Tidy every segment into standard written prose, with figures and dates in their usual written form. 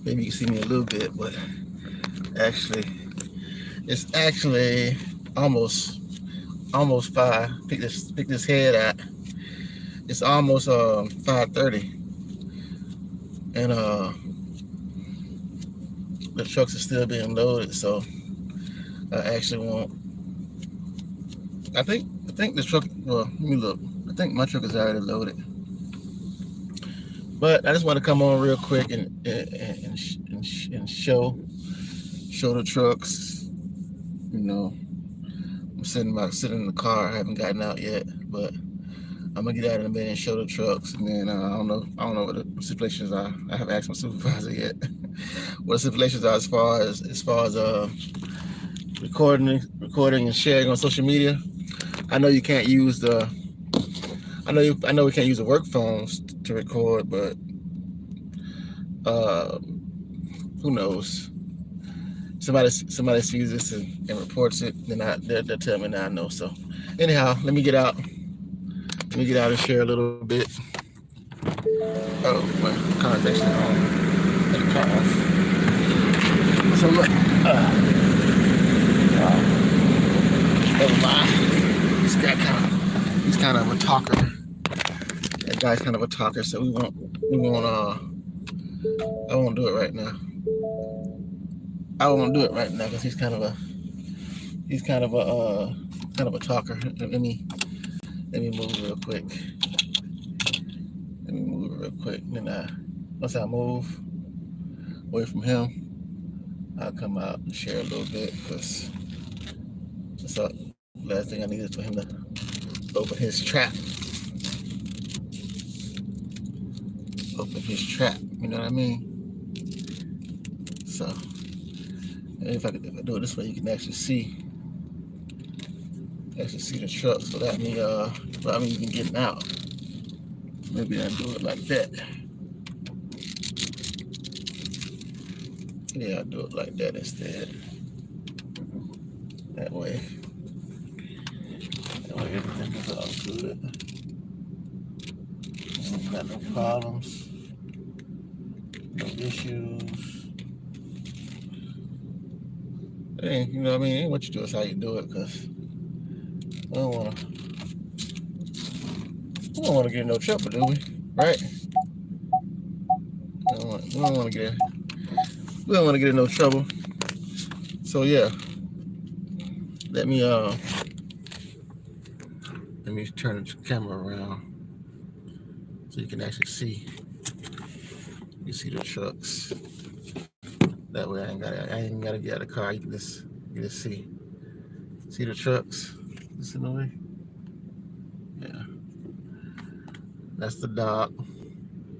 Maybe you can see me a little bit, but actually, it's actually almost almost 5. Pick this head out. It's almost 5:30, and the trucks are still being loaded. So I actually won't. I think the truck. Well, let me look. I think my truck is already loaded. But I just want to come on real quick and show the trucks. You know, I'm sitting in the car. I haven't gotten out yet, but I'm gonna get out in a minute and show the trucks. And then I don't know what the stipulations are. I haven't asked my supervisor yet. What the stipulations are as far as recording and sharing on social media. I know you can't use the. I know we can't use the work phones to record, but uh, who knows? Somebody sees this and reports it, then they'll tell me now I know. So anyhow, let me get out. Let me get out and share a little bit. Oh, my car's actually on. Let the car off. So look, oh my, he's kind of a talker. That guy's kind of a talker, so I won't do it right now. I won't do it right now because he's kind of a talker. Let me move real quick. Let me move real quick. Then once I move away from him, I'll come out and share a little bit because that's the last thing I need is for him to open his trap. Open his trap. You know what I mean? So if I do it this way, you can actually see the trucks without me even getting out. Maybe I'll do it like that. Yeah, I'll do it like that instead. That way everything is all good. Got no problems, no issues. Hey, you know what I mean? Ain't what you do, is how you do it, because we don't want to get in no trouble, do we? Right? We don't want to get in no trouble. So yeah, let me turn the camera around so you can actually see. You see the trucks. That way I ain't gotta get out of the car. You can just see the trucks. This in the way. Yeah. That's the dock.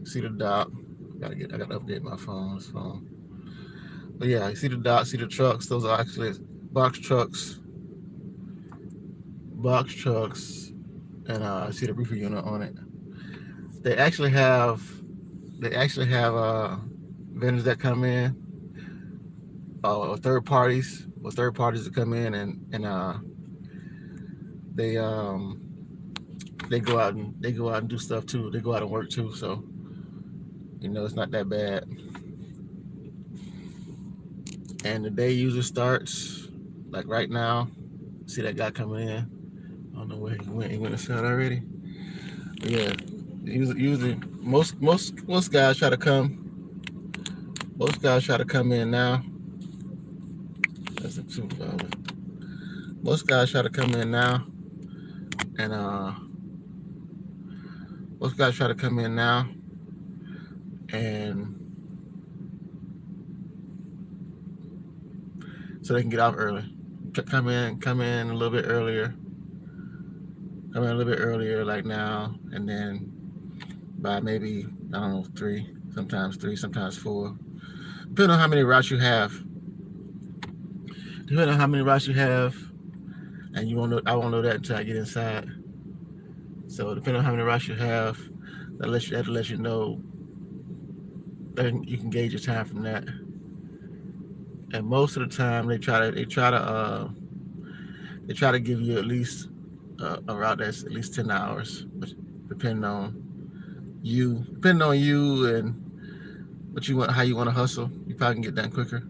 See the dock. I gotta update my phone. But yeah, you see the dock, see the trucks. Those are actually box trucks. And I see the reefer unit on it. They actually have vendors that come in, or third parties that come in and they go out and do stuff too. They go out and work too. So it's not that bad. And the day usually starts like right now. See that guy coming in? I don't know where he went. He went inside already. But yeah, usually most guys try to come. Most guys try to come in now. That's the supervisor. Most guys try to come in now, and most guys try to come in now, and so they can get off early. Come in a little bit earlier. Come in a little bit earlier, like now, and then by maybe 3, sometimes 4, depending on how many routes you have. Depending on how many routes you have, and I won't know that until I get inside. So depending on how many routes you have, that'll let you know. Then you can gauge your time from that. And most of the time, they try to give you at least a route that's at least 10 hours, but depending on you, and but how you want to hustle, you probably can get done quicker.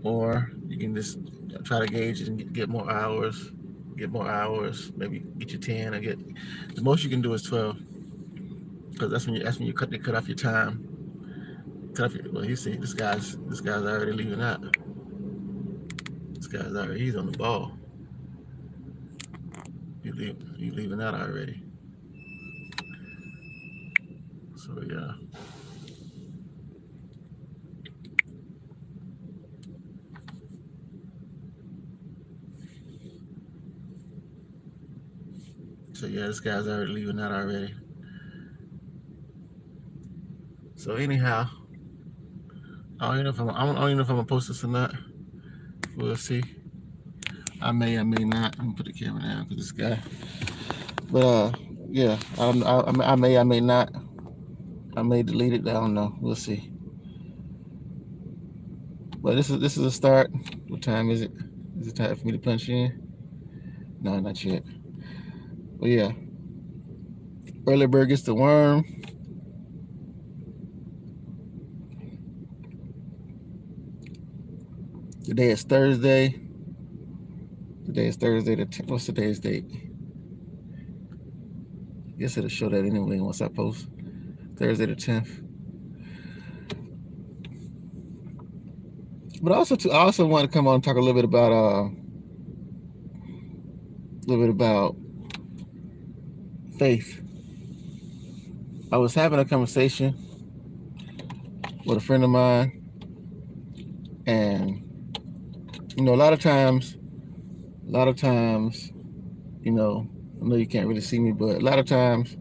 Or you can just try to gauge it and get more hours. Maybe get you 10 or get the most you can do is 12, because that's when you cut off your time. Well, you see, this guy's already leaving out. He's on the ball. You leaving out already. So yeah. So yeah, this guy's already leaving out already. So anyhow, I don't even know if I'm gonna post this or not. We'll see. I may not. I'm gonna put the camera down because this guy. But yeah, I may not. I may delete it. I don't know. We'll see. But this is a start. What time is it? Is it time for me to punch in? No, not yet. But yeah, early bird gets the worm. Today is Thursday. What's today's date? I guess it'll show that anyway once I post. Thursday the 10th. But I also want to come on and talk a little bit about faith. I was having a conversation with a friend of mine, and a lot of times, I know you can't really see me, but a lot of times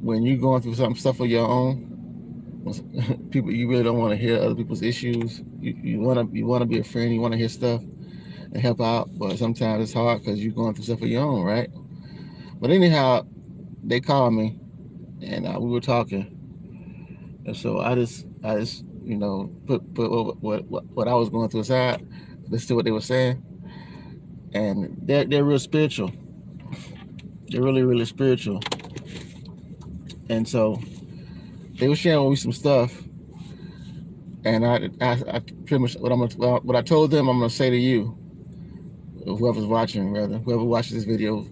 when you're going through stuff of your own, people, you really don't want to hear other people's issues. You want to be a friend. You want to hear stuff and help out, but sometimes it's hard because you're going through stuff of your own, right? But anyhow, they called me, and we were talking, and so I just put what I was going through aside, listen to what they were saying, and they're real spiritual. They're really, really spiritual, and so they were sharing with me some stuff, and I pretty much what I told them I'm gonna say to you, whoever's watching, whoever watches this video,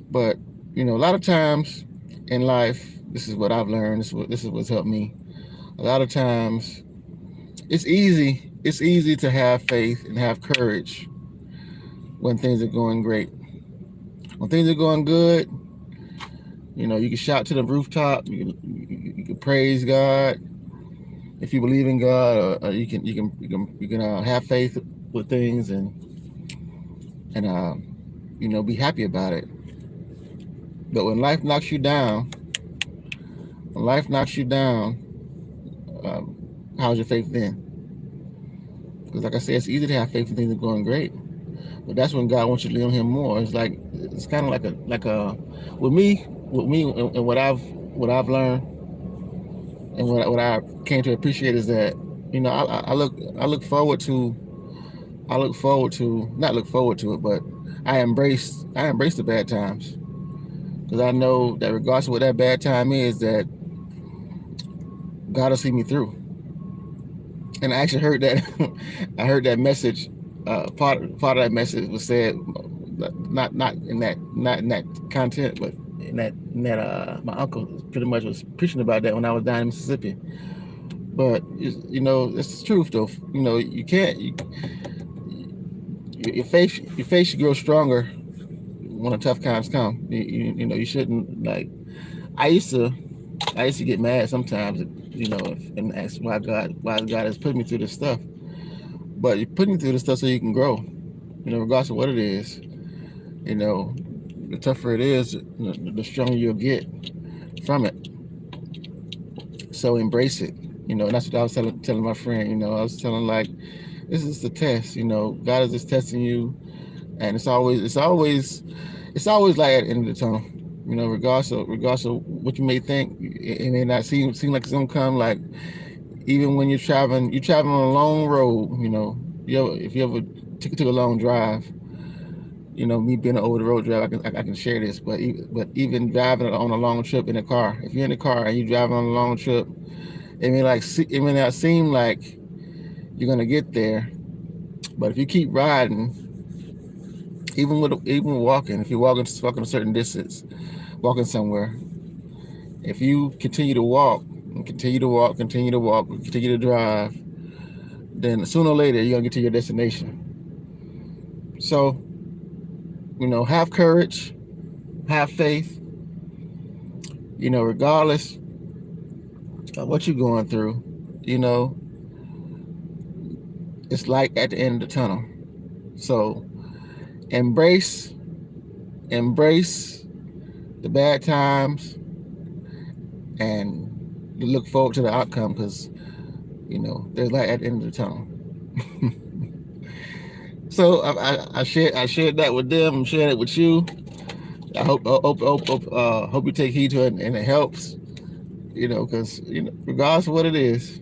but a lot of times in life, this is what I've learned. This is what's helped me. A lot of times, it's easy to have faith and have courage when things are going great. When things are going good, you can shout to the rooftop. You can praise God if you believe in God, or you can have faith with things and be happy about it. But when life knocks you down, how's your faith then? Because like I said, it's easy to have faith when things are going great, but that's when God wants you to lean on Him more. It's kind of like a with me and what I've learned and what I came to appreciate is that I look forward to but I embrace the bad times, because I know that regardless of what that bad time is, that God will see me through. And I actually heard that message. Part of that message was said, not in that content, but in that my uncle pretty much was preaching about that when I was down in Mississippi. But it's the truth though. You can't. Your faith should grow stronger when the tough times come. You shouldn't I used to get mad sometimes, and ask why God has put me through this stuff. But you're putting me through this stuff so you can grow, regardless of what it is. The tougher it is, the stronger you'll get from it. So embrace it. And that's what I was telling my friend. I was telling this is the test. God is just testing you, and it's always like at the end of the tunnel. Regardless of what you may think, it may not seem like it's gonna come. Like even when you're traveling on a long road. If you ever took a long drive, me being an older road driver, I can share this. But even driving on a long trip in a car, if you're in a car and you're driving on a long trip, it may not seem like you're gonna get there, but if you keep riding, even walking, if you're walking a certain distance, walking somewhere, if you continue to walk and continue to walk, continue to drive, then sooner or later you're gonna get to your destination. So, have courage, have faith, regardless of what you're going through, it's light at the end of the tunnel. So embrace the bad times and look forward to the outcome, because there's light at the end of the tunnel. So I shared that with them. I'm sharing it with you. I hope you take heed to it and it helps. Because regardless of what it is,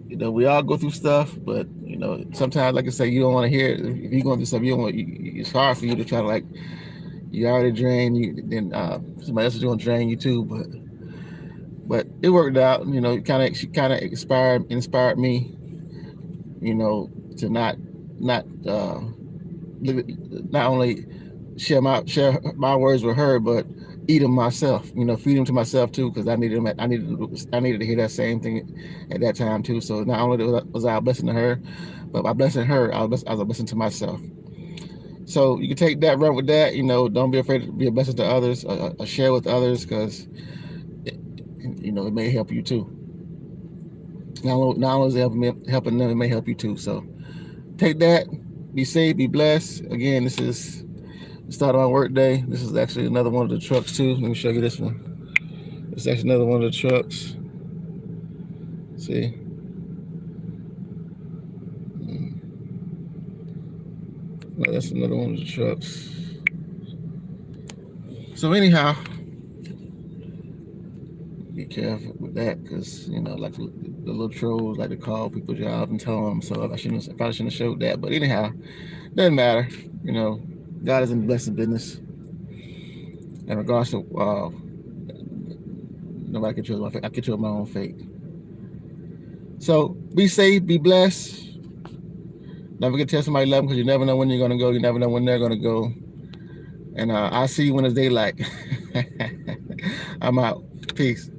we all go through stuff, but sometimes, like I say, you don't want to hear it. If you're going through stuff, it's hard for you to try to, like, you already drained, then somebody else is going to drain you too. But it worked out. She kind of inspired me. To not only share my words with her, but eat them myself. Feed them to myself too, because I needed to hear that same thing at that time too. So not only was I a blessing to her, but by blessing her, I was a blessing to myself. So you can take that, run with that. Don't be afraid to be a blessing to others, or share with others, because it may help you too. Not only is it helping them, it may help you too. So take that, be safe, be blessed. Again, this is the start of my work day. This is actually another one of the trucks too. Let me show you this one. It's actually another one of the trucks. See? No, that's another one of the trucks. So anyhow, be careful with that, because like the little trolls like to call people jobs and tell them. So I probably shouldn't have showed that. But anyhow, doesn't matter. God is in the blessing business. In regards to nobody controls my fate. I control my own fate. So be safe, be blessed. Don't forget to tell somebody you love them, because you never know when you're gonna go. You never know when they're gonna go. And I'll see you when it's daylight. I'm out. Peace.